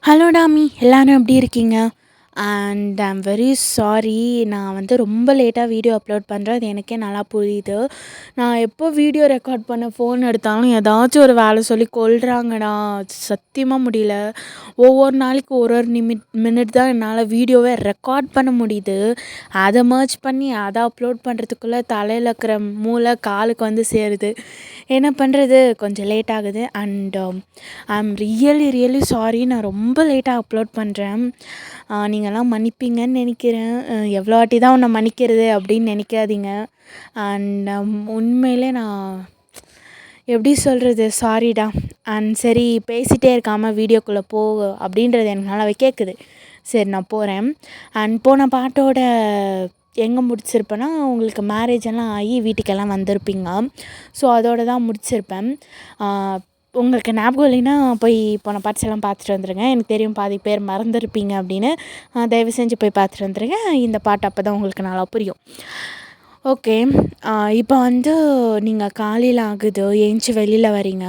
Hello Tommy, எல்லாரும் எப்படி இருக்கீங்க? And I'm very sorry. நான் ரொம்ப லேட்டாக வீடியோ அப்லோட் பண்ணுறேன். அது எனக்கே நல்லா புரியுது. நான் எப்போ வீடியோ ரெக்கார்ட் பண்ண ஃபோன் எடுத்தாலும் ஏதாச்சும் ஒரு வேலை சொல்லி கொல்றாங்கடா. சத்தியமாக முடியல. ஒவ்வொரு நாளைக்கு ஒரு ஒரு மினிட் தான் என்னால் வீடியோவை ரெக்கார்ட் பண்ண முடியுது. அதை மர்ஜ் பண்ணி அதை அப்லோட் பண்ணுறதுக்குள்ளே தலையில் இருக்கிற மூளை காலுக்கு சேருது. என்ன பண்ணுறது, கொஞ்சம் லேட் ஆகுது. And I am really really sorry. நான் ரொம்ப லேட்டாக அப்லோட் பண்ணுறேன். நீங்கள்லாம் மன்னிப்பீங்கன்னு நினைக்கிறேன். எவ்வளோ வாட்டி தான் உன்னை மன்னிக்கிறது அப்படின்னு நினைக்காதீங்க. அண்ட் உண்மையிலே நான் எப்படி சொல்கிறது, சாரிடா. அண்ட் சரி, பேசிகிட்டே இருக்காமல் வீடியோக்குள்ளே போ அப்படின்றது எனக்கு நல்லாவே கேட்குது. சரி, நான் போகிறேன். அண்ட் போன பாட்டோட எங்கே முடிச்சிருப்பேன்னா, உங்களுக்கு மேரேஜ் எல்லாம் ஆகி வீட்டுக்கெல்லாம் வந்திருப்பீங்க. ஸோ அதோடு தான் முடிச்சிருப்பேன். உங்களுக்கு ஞாபகம் இல்லைன்னா போய் போன பார்ட்ஸ் எல்லாம் பார்த்துட்டு வந்துடுங்க. எனக்கு தெரியும் பாதி பேர் மறந்துருப்பீங்க அப்படின்னு. தயவு செஞ்சு போய் பார்த்துட்டு வந்துடுங்க. இந்த பாட்டு அப்போ தான் உங்களுக்கு நல்லா புரியும். ஓகே. இப்போ நீங்கள் காலையில் ஆகுது, ஏஞ்சி வெளியில் வரீங்க.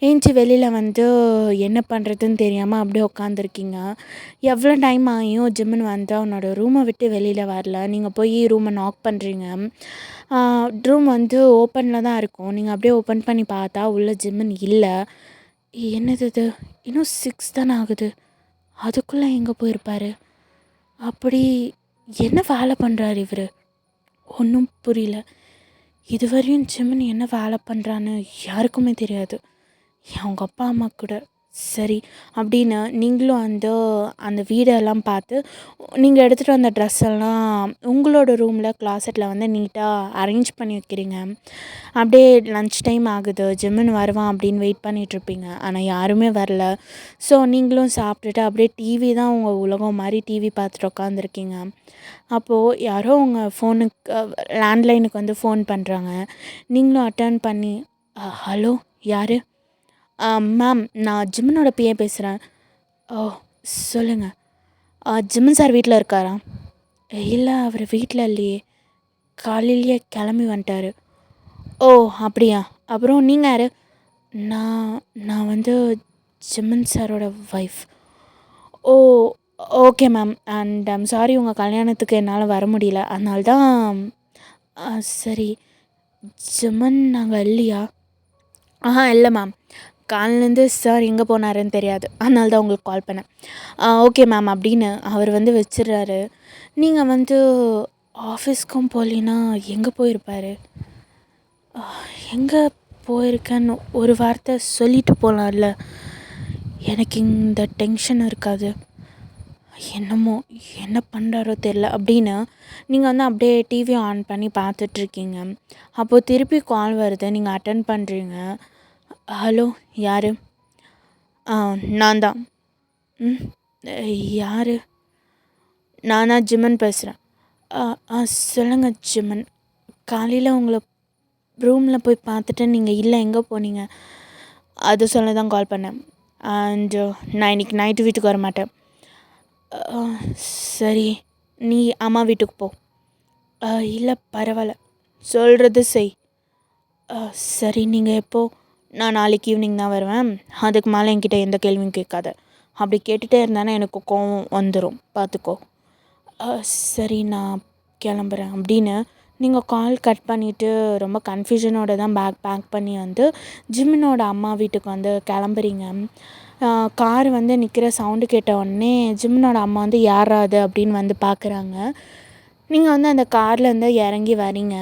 ஏஞ்சி வெளியில் என்ன பண்ணுறதுன்னு தெரியாமல் அப்படியே உட்காந்துருக்கீங்க. எவ்வளோ டைம் ஆகியும் ஜிம்முன்னு அவனோட ரூமை விட்டு வெளியில் வரல. நீங்கள் போய் ரூமை நாக் பண்ணுறீங்க. ரூம் ஓப்பனில் தான் இருக்கும். நீங்கள் அப்படியே ஓப்பன் பண்ணி பார்த்தா உள்ள ஜிம்முன்னு இல்லை. என்னது இது, இன்னும் 6 தானே ஆகுது, அதுக்குள்ளே எங்கே போயிருப்பார்? அப்படி என்ன வேலை பண்ணுறாரு இவர்? ஒன்றும் புரியல. இதுவரையும் ஜிம்முன்னு என்ன வேலை பண்ணுறான்னு யாருக்குமே தெரியாது, அவங்க அப்பா அம்மா கூட. சரி அப்படின்னு நீங்களும் அந்த வீடெல்லாம் பார்த்து நீங்கள் எடுத்துகிட்டு வந்த ட்ரெஸ் எல்லாம் உங்களோட ரூமில் க்ளாசெட்டில் நீட்டாக அரேஞ்ச் பண்ணி வைக்கிறீங்க. அப்படியே லன்ச் டைம் ஆகுது, ஜிம்முன்னு வருவான் அப்படின்னு வெயிட் பண்ணிகிட்ருப்பீங்க. ஆனால் யாருமே வரல. ஸோ நீங்களும் சாப்பிட்டுட்டு அப்படியே டிவி தான் உங்கள் உலகம் மாதிரி டிவி பார்த்துட்டு உட்காந்துருக்கீங்க. அப்போது யாரோ உங்கள் ஃபோனுக்கு லேண்ட்லைனுக்கு ஃபோன் பண்ணுறாங்க. நீங்களும் அட்டன் பண்ணி, ஹலோ, யார்? மேம், நான் ஜிம்மனோட பிஏ பேசுகிறேன். ஓ, சொல்லுங்கள். ஜிம்மன் சார் வீட்டில் இருக்காரா? இல்லை, அவர் வீட்டில் இல்லையே, காலையிலேயே கிளம்பி வந்துட்டார். ஓ, அப்படியா? அப்புறம் நீங்கள் யார்? நான் நான் ஜிம்மன் சாரோட wife. Oh, okay ma'am. And I'm sorry, உங்கள் கல்யாணத்துக்கு என்னால் வர முடியல. அதனால தான். சரி, ஜிம்மன் நாங்கள் இல்லையா? இல்லை மேம். காலையிலேருந்து சார் எங்கே போனாருன்னு தெரியாது, அதனால தான் உங்களுக்கு கால் பண்ணேன். ஓகே மேம் அப்படின்னு அவர் வச்சிடுறாரு. நீங்கள் ஆஃபீஸ்க்கும் போகலின்னா எங்கே போயிருப்பார்? எங்கே போயிருக்கேன்னு ஒரு வார்த்தை சொல்லிட்டு போகலாம்ல. எனக்கு இந்த டென்ஷன் இருக்காது. என்னமோ என்ன பண்ணுறாரோ தெரில அப்படின்னு நீங்கள் அப்படியே டிவி ஆன் பண்ணி பார்த்துட்ருக்கீங்க. அப்போது திருப்பி கால் வருது. நீங்கள் அட்டன் பண்ணுறீங்க. ஹலோ, யார்? நான் தான். யார்? நான் தான் ஜிம்மன் பேசுகிறேன். சொல்லுங்கள் ஜிம்மன். காலையில் உங்களை ரூமில் போய் பார்த்துட்டு நீங்கள் இல்லை, எங்கே போனீங்க? அது சொல்ல தான் கால் பண்ணேன். அண்டு நான் இன்றைக்கி நைட்டு வீட்டுக்கு வர மாட்டேன். சரி, நீ அம்மா வீட்டுக்கு போ. இல்லை, பரவாயில்ல, சொல்கிறது செய். சரி, நீங்கள் எப்போ? நான் நாளைக்கு ஈவினிங் தான் வருவேன். அதுக்கு மேலே என்கிட்ட எந்த கேள்வியும் கேட்காத. அப்படி கேட்டுகிட்டே இருந்தானே எனக்கு கோவம் வந்துடும், பார்த்துக்கோ. சரி, நான் கிளம்புறேன் அப்படின்னு நீங்கள் கால் கட் பண்ணிவிட்டு ரொம்ப கன்ஃபியூஷனோடு தான் பேக் பண்ணி ஜிம்மினோட அம்மா வீட்டுக்கு கிளம்புறீங்க. கார் நிற்கிற சவுண்டு கேட்ட உடனே ஜிம்மினோட அம்மா யாராது அப்படின்னு பார்க்குறாங்க. நீங்கள் அந்த கார்லேருந்து இறங்கி வரீங்க.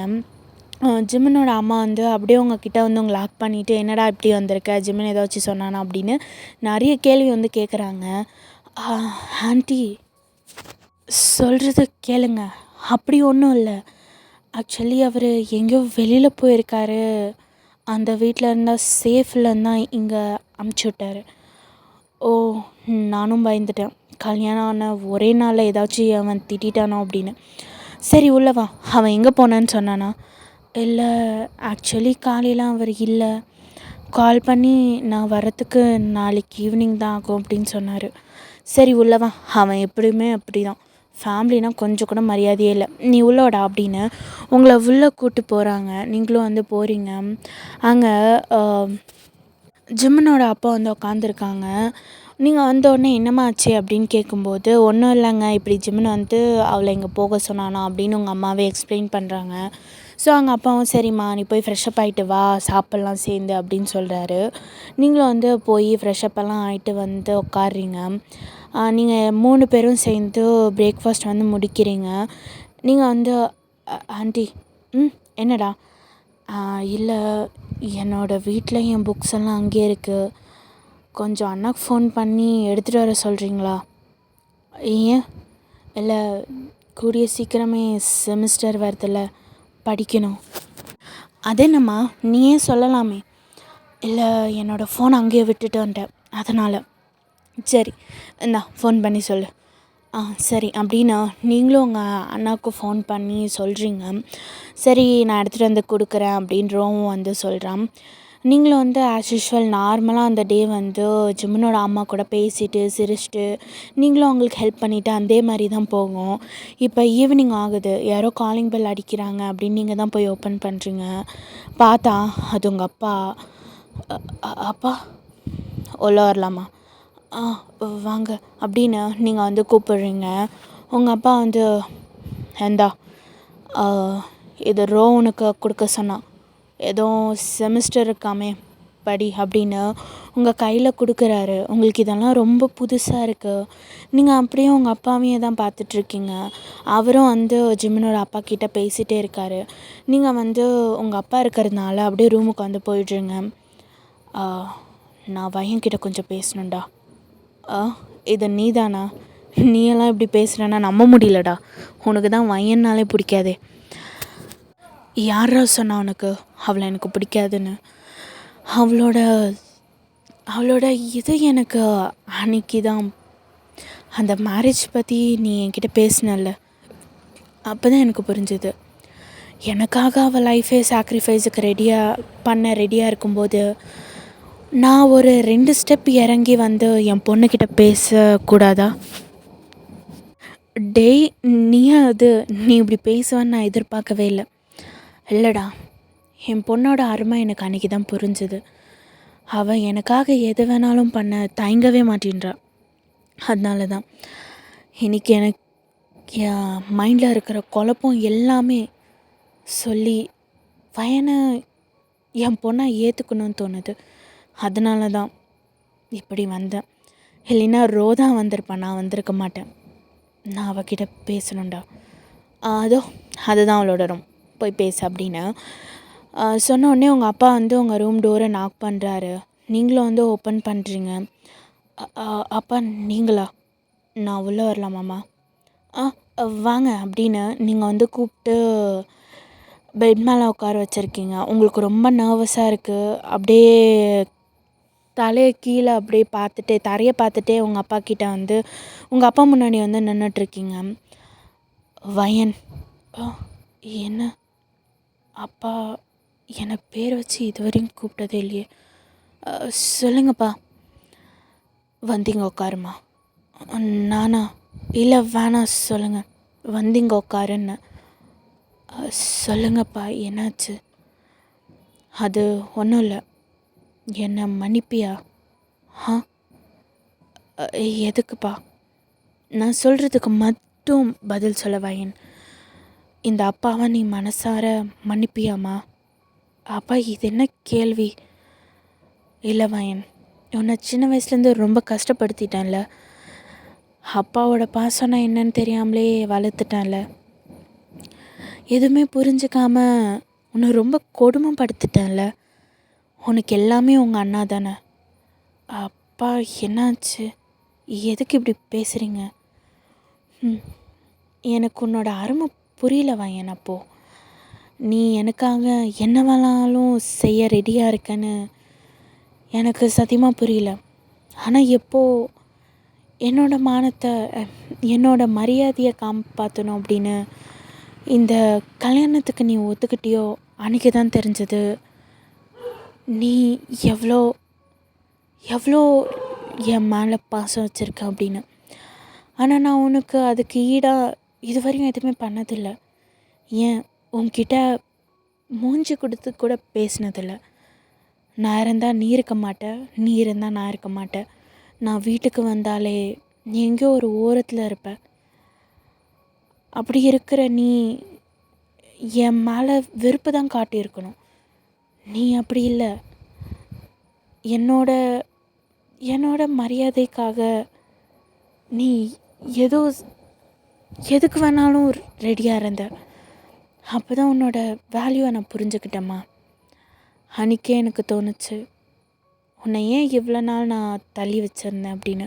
ஜிம்மனோட அம்மா அப்படியே உங்ககிட்ட உங்களை லாக் பண்ணிவிட்டு, என்னடா இப்படி வந்திருக்க, ஜிம்மன் ஏதாச்சும் சொன்னானா அப்படின்னு நிறைய கேள்வி கேட்குறாங்க. ஆண்டி, சொல்கிறது கேளுங்க. அப்படி ஒன்றும் இல்லை. ஆக்சுவலி அவர் எங்கேயோ வெளியில் போயிருக்காரு. அந்த வீட்டில் இருந்தால் சேஃப் இல்லைன்னு தான் இங்கே அமுச்சு விட்டார். ஓ, நானும் பயந்துட்டேன். கல்யாணம் ஆன ஒரே நாளில் ஏதாச்சும் அவன் திட்டானோ அப்படின்னு. சரி, உள்ளவா. அவன் எங்கே போனான்னு சொன்னானா? இல்லை, ஆக்சுவலி காலையில் அவர் இல்லை. கால் பண்ணி நான் வரத்துக்கு நாளைக்கு ஈவினிங் தான் ஆகும் அப்படின்னு சொன்னார். சரி, உள்ளவா. அவன் எப்படியுமே அப்படி தான். ஃபேமிலினா கொஞ்சம் கூட மரியாதையே இல்லை. நீ உள்ளோடா அப்படின்னு உங்களை உள்ளே கூப்பிட்டு போகிறாங்க. நீங்களும் போகிறீங்க. அங்கே ஜிம்மனோட அப்பா உட்காந்துருக்காங்க. நீங்கள் வந்தோடனே என்னம்மா ஆச்சு அப்படின்னு கேட்கும்போது, ஒன்றும் இல்லைங்க, இப்படி ஜிம்முன்னு வந்து அவளை இங்கே போக சொன்னானா அப்படின்னு உங்கள் அம்மாவே எக்ஸ்ப்ளைன் பண்ணுறாங்க. ஸோ அவங்க அப்பாவும் சரிம்மா நீ போய் ஃப்ரெஷ்அப் ஆகிட்டு வா சாப்பிட்லாம் சேர்ந்து அப்படின்னு சொல்கிறாரு. நீங்களும் வந்து போய் ஃப்ரெஷ்அப்பெல்லாம் ஆகிட்டு வந்து உட்காடுறீங்க. நீங்கள் 3 பேரும் சேர்ந்து பிரேக்ஃபாஸ்ட் வந்து முடிக்கிறீங்க. நீங்கள் வந்து ஆண்டி என்னடா இல்லை என்னோடய வீட்டில் என் புக்ஸ் எல்லாம் அங்கேயே இருக்குது, கொஞ்சம் அண்ணாக்கு ஃபோன் பண்ணி எடுத்துகிட்டு வர சொல்கிறீங்களா? ஏன் இல்லை கூடிய சீக்கிரமே செமிஸ்டர் வருதில்ல, படிக்கணும். அதென்னம்மா நீயே சொல்லலாமே. இல்லை என்னோடய ஃபோன் அங்கேயே விட்டுட்டு வந்துட்டேன் அதனால். சரி இந்தா ஃபோன் பண்ணி சொல்லு. சரி அப்படின்னா நீங்களும் உங்கள் அண்ணாவுக்கு ஃபோன் பண்ணி சொல்கிறீங்க. சரி நான் எடுத்துகிட்டு வந்து கொடுக்குறேன் அப்படின்றவும் வந்து சொல்கிறான். நீங்களும் வந்து ஆஸ் யூஷுவல் நார்மலாக அந்த டே வந்து ஜிம்முனோட அம்மா கூட பேசிட்டு சிரிச்சுட்டு நீங்களும் அவங்களுக்கு ஹெல்ப் பண்ணிவிட்டு அதே மாதிரி தான் போகும். இப்போ ஈவினிங் ஆகுது, யாரோ காலிங் பெல் அடிக்கிறாங்க அப்படின்னு நீங்கள் தான் போய் ஓப்பன் பண்ணுறீங்க. பார்த்தா அது உங்கள் அப்பா. அப்பா உள்ள வரலாமா? வாங்க அப்படின்னு நீங்கள் வந்து கூப்பிடுறீங்க. உங்கள் அப்பா வந்து ஏண்டா இது உனக்கு கொடுக்க சொன்னான், ஏதோ செமிஸ்டர் இருக்காமே படி அப்படின்னு உங்கள் கையில் கொடுக்குறாரு. உங்களுக்கு இதெல்லாம் ரொம்ப புதுசாக இருக்குது. நீங்கள் அப்படியே உங்கள் அப்பாவையே தான் பார்த்துட்ருக்கீங்க. அவரும் வந்து ஜிம்மினோட அப்பா கிட்டே பேசிகிட்டே இருக்கார். நீங்கள் வந்து உங்கள் அப்பா இருக்கிறதுனால அப்படியே ரூமுக்கு வந்து போயிடுறீங்க. நான் வயன்கிட்ட கொஞ்சம் பேசணுண்டா. இது நீ தானா? நீயெல்லாம் இப்படி பேசுகிறேன்னா நம்ப முடியலடா. உனக்கு தான் வயன்னாலே பிடிக்காதே. யாரா சொன்னா உனக்கு அவளை எனக்கு பிடிக்காதுன்னு? அவளோட இது எனக்கு அன்னைக்கு தான் அந்த மேரேஜ் பற்றி நீ என்கிட்ட பேசினல்ல, அப்போ தான் எனக்கு புரிஞ்சுது. எனக்காக அவள் லைஃபே சாக்ரிஃபைஸுக்கு ரெடியாக இருக்கும்போது நான் ஒரு 2 ஸ்டெப் இறங்கி வந்து என் பொண்ணுக்கிட்ட பேசக்கூடாதா? நீ இப்படி பேசுவேன்னு நான் எதிர்பார்க்கவே இல்லை. இல்லைடா, என் பொண்ணோட அருமை எனக்கு அன்றைக்கி தான் புரிஞ்சுது. அவள் எனக்காக எது வேணாலும் பண்ண தயங்கவே மாட்டேன்றா. அதனால தான் இன்றைக்கி எனக்கு என் மைண்டில் இருக்கிற குழப்பம் எல்லாமே சொல்லி பையனை என் பொண்ணை ஏற்றுக்கணும்னு தோணுது. அதனால தான் இப்படி வந்தேன். இல்லைன்னா ரோதா வந்திருப்பான், நான் வந்திருக்க மாட்டேன். நான் அவகிட்ட பேசணுண்டா. அதுதான் அவளோட ரூம், போய் பேசு அப்படின்னு சொன்னோடனே உங்கள் அப்பா வந்து உங்கள் ரூம் டோரை நாக் பண்ணுறாரு. நீங்களும் வந்து ஓப்பன் பண்ணுறீங்க. அப்பா நீங்களா? நான் உள்ளே வரலாமாம்மா? வாங்க அப்படின்னு நீங்கள் வந்து கூப்பிட்டு பெட் மேலே உட்கார வச்சுருக்கீங்க. உங்களுக்கு ரொம்ப நர்வஸாக இருக்குது. அப்படியே தலையை கீழே அப்படியே பார்த்துட்டு தரையை பார்த்துட்டே உங்கள் அப்பா கிட்டே வந்து உங்கள் அப்பா முன்னாடி வந்து நின்றுட்டுருக்கீங்க. வயன் என்ன அப்பா என்னை பேர் வச்சு இதுவரையும் கூப்பிட்டதே இல்லையே. சொல்லுங்கப்பா. வந்தீங்க உட்காருமா. நானா? இல்லை வேணாம் சொல்லுங்கள். வந்தீங்க உட்காருன்னு. சொல்லுங்கப்பா என்னாச்சு? அது ஒன்றும் இல்லை. என்னை மன்னிப்பியா? எதுக்குப்பா? நான் சொல்கிறதுக்கு மட்டும் பதில் சொல்ல வயன். இந்த அப்பாவை நீ மனசார மன்னிப்பியாம்மா? அப்பா இது என்ன கேள்வி? இல்லை வயன், உன்னை சின்ன வயசுலேருந்து ரொம்ப கஷ்டப்படுத்திட்டேன்ல. அப்பாவோட பாசம்னா என்னன்னு தெரியாமலே வளர்த்துட்டேன்ல. எதுவுமே புரிஞ்சுக்காம உன்னை ரொம்ப கொடுமைப்படுத்திட்டேன்ல. உனக்கு எல்லாமே உங்கள் அண்ணா தானே. அப்பா என்னாச்சு? எதுக்கு இப்படி பேசுகிறீங்க? எனக்கு உன்னோட அருமை புரியல வயன். அப்போது நீ எனக்காக என்ன வேணாலும் செய்ய ரெடியாக இருக்கேன்னு எனக்கு சத்தியமாக புரியல. ஆனால் எப்போது என்னோடய மானத்தை என்னோடய மரியாதையை காப்பாற்றணும் அப்படின்னு இந்த கல்யாணத்துக்கு நீ ஒத்துக்கிட்டியோ அன்றைக்கி தான் தெரிஞ்சது நீ எவ்வளோ என் மேலே பாசம் வச்சுருக்க அப்படின்னு. ஆனால் நான் உனக்கு அதுக்கு ஈடாக இதுவரையும் எதுவுமே பண்ணதில்லை. ஏன் உன்கிட்ட மூஞ்சி கொடுத்து கூட பேசினதில்லை. நான் இருந்தால் நீ இருக்க மாட்டேன், நீ இருந்தால் நான் இருக்க மாட்டேன். நான் வீட்டுக்கு வந்தாலே நீ எங்கேயோ ஒரு ஓரத்தில் இருப்ப. அப்படி இருக்கிற நீ என் மேலே வெறுப்பு தான் காட்டியிருக்கணும். நீ அப்படி இல்லை. என்னோட என்னோட மரியாதைக்காக நீ ஏதோ எதுக்கு வேணாலும் ரெடியாக இருந்த. அப்போ தான் உன்னோட வேல்யூவை நான் புரிஞ்சுக்கிட்டேம்மா. அன்றைக்கே எனக்கு தோணுச்சு, உன்னை ஏன் இவ்வளோ நாள் நான் தள்ளி வச்சுருந்தேன் அப்படின்னு.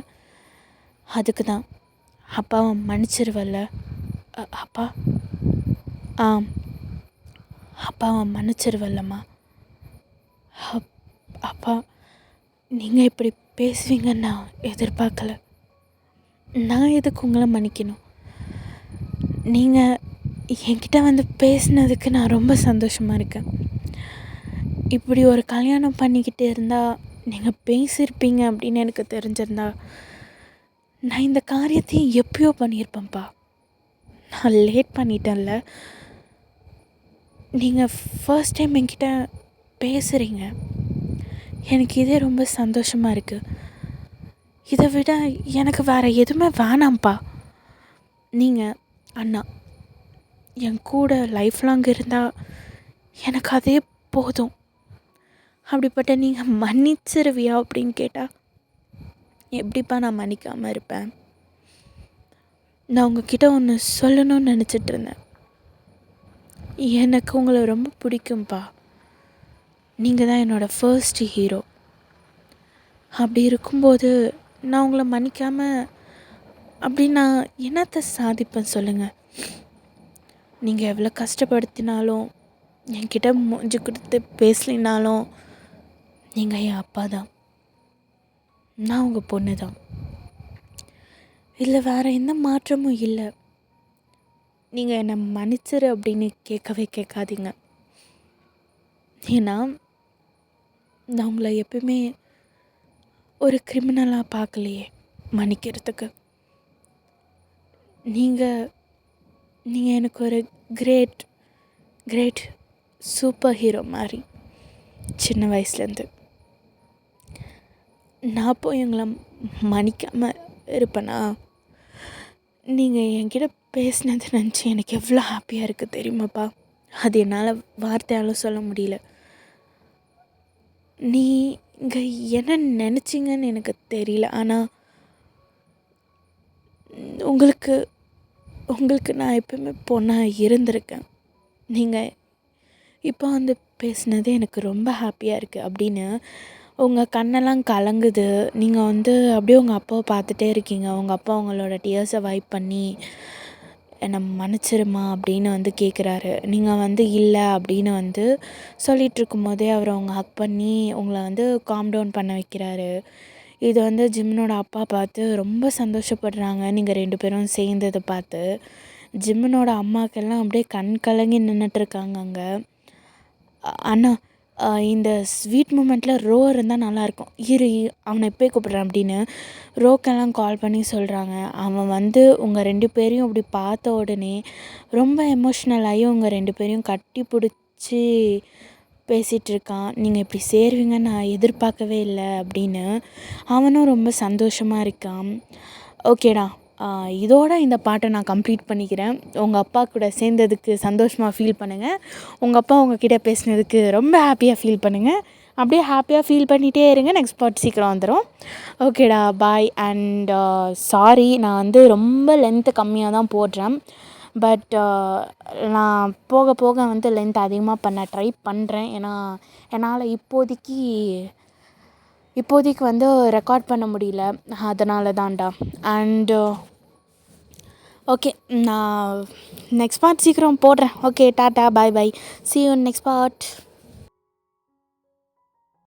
அதுக்கு தான். அப்பாவை மன்னிச்சிருவல்ல? அப்பா அப்பாவை மன்னிச்சிருவல்லம்மா? அப்பா, நீங்கள் இப்படி பேசுவீங்கன்னு நான் எதிர்பார்க்கல. நான் எதுக்கு உங்களை மன்னிக்கணும்? நீங்கள் என்கிட்ட வந்து பேசினதுக்கு நான் ரொம்ப சந்தோஷமாக இருக்கேன். இப்படி ஒரு கல்யாணம் பண்ணிக்கிட்டு இருந்தால் நீங்கள் பேசியிருப்பீங்க அப்படின்னு எனக்கு தெரிஞ்சிருந்தா நான் இந்த காரியத்தையும் எப்பயோ பண்ணியிருப்பேன்ப்பா. நான் லேட் பண்ணிட்டேன்ல. நீங்கள் ஃபர்ஸ்ட் டைம் என்கிட்ட பேசுகிறீங்க, எனக்கு இதே ரொம்ப சந்தோஷமாக இருக்குது. இதை விட எனக்கு வேறு எதுவுமே வேணாம்ப்பா. நீங்கள் அண்ணா என் கூட லைஃப் லாங் இருந்தால் எனக்கு அதே போதும். அப்படிப்பட்ட நீங்கள் மன்னிச்சிருவியா அப்படின்னு கேட்டால் எப்படிப்பா நான் மன்னிக்காமல் இருப்பேன்? நான் உங்ககிட்ட ஒன்று சொல்லணும்னு நினச்சிட்டு இருந்தேன். எனக்கு உங்களை ரொம்ப பிடிக்கும்ப்பா. நீங்கள் தான் என்னோடய ஃபர்ஸ்ட் ஹீரோ. அப்படி இருக்கும்போது நான் உங்களை மன்னிக்காமல் அப்படி நான் என்னத்தை சாதிப்பேன் சொல்லுங்கள்? நீங்கள் எவ்வளோ கஷ்டப்படுத்தினாலும், என்கிட்ட மூஞ்சி கொடுத்து பேசலினாலும், நீங்கள் என் அப்பா தான். நான் உங்கள் பொண்ணு தான். இதில் வேறு எந்த மாற்றமும் இல்லை. நீங்கள் என்னை மன்னிச்சிரு அப்படின்னு கேட்கவே கேட்காதீங்க. ஏன்னா நான் உங்களை எப்பவுமே ஒரு கிரிமினலாக பார்க்கலையே மன்னிக்கிறதுக்கு. நீங்கள் எனக்கு ஒரு கிரேட் சூப்பர் ஹீரோ மாதிரி சின்ன வயசுலேருந்து. நான் போய் உங்களை மன்னிக்காமல் இருப்பேனா? நீங்கள் என்கிட்ட பேசினது நினச்சி எனக்கு எவ்வளோ ஹாப்பியாக இருக்குது தெரியுமாப்பா? அது என்னால் வார்த்தையாலும் சொல்ல முடியல. நீங்கள் என்ன நினச்சிங்கன்னு எனக்கு தெரியல. ஆனால் உங்களுக்கு நான் எப்பவுமே பொண்ணாக இருந்திருக்கேன். நீங்கள் இப்போ வந்து பேசினது எனக்கு ரொம்ப ஹாப்பியாக இருக்குது அப்படின்னு உங்கள் கண்ணெல்லாம் கலங்குது. நீங்கள் வந்து அப்படியே உங்கள் அப்பாவை பார்த்துட்டே இருக்கீங்க. உங்கள் அப்பா உங்களோட டியர்ஸை வைப் பண்ணி என்னை மன்னிச்சிருமா அப்படின்னு வந்து கேட்குறாரு. நீங்கள் வந்து இல்லை அப்படின்னு வந்து சொல்லிகிட்ருக்கும் போதே அவரை அவங்க ஹக் பண்ணி உங்களை வந்து காம் டவுன் பண்ண வைக்கிறாரு. இது வந்து ஜிம்னோட அப்பா பார்த்து ரொம்ப சந்தோஷப்படுறாங்க. நீங்கள் 2 பேரும் சேர்ந்ததை பார்த்து ஜிம்னோட அம்மாக்கெல்லாம் அப்படியே கண் கலங்கி நின்றுட்டுருக்காங்க அங்கே. அண்ணா, இந்த ஸ்வீட் மூமெண்ட்டில் ரோ இருந்தால் நல்லாயிருக்கும். அவனை இப்போயே கூப்பிட்றேன் அப்படின்னு ரோக்கெல்லாம் கால் பண்ணி சொல்கிறாங்க. அவன் வந்து உங்கள் 2 பேரையும் அப்படி பார்த்த உடனே ரொம்ப எமோஷ்னல் ஆகி உங்கள் 2 பேரையும் கட்டி பிடிச்சி பேசிகிட்ருக்கான். நீங்கள் இப்படி சேருவீங்கன்னு நான் எதிர்பார்க்கவே இல்லை அப்படின்னு அவனும் ரொம்ப சந்தோஷமாக இருக்கான். ஓகேடா, இதோட இந்த பாட்டை நான் கம்ப்ளீட் பண்ணிக்கிறேன். உங்கள் அப்பா கூட சேர்ந்ததுக்கு சந்தோஷமாக ஃபீல் பண்ணுங்கள். உங்கள் அப்பா உங்ககிட்ட பேசினதுக்கு ரொம்ப ஹாப்பியாக ஃபீல் பண்ணுங்கள். அப்படியே ஹாப்பியாக ஃபீல் பண்ணிகிட்டே இருங்க. நெக்ஸ்ட் பார்ட் சீக்கிரம் வந்துடும். ஓகேடா, பாய். அண்ட் சாரி, நான் வந்து ரொம்ப லென்த்து கம்மியாக தான் போடுறேன். பட் நான் போக போக வந்து லென்த் அதிகமாக பண்ண ட்ரை பண்ணுறேன். ஏன்னா என்னால் இப்போதைக்கு வந்து ரெக்கார்ட் பண்ண முடியல. அதனால தான்டா. அண்டு ஓகே, நான் நெக்ஸ்ட் பார்ட் சீக்கிரம் போடுறேன். Okay, tata, bye bye. See you in next part.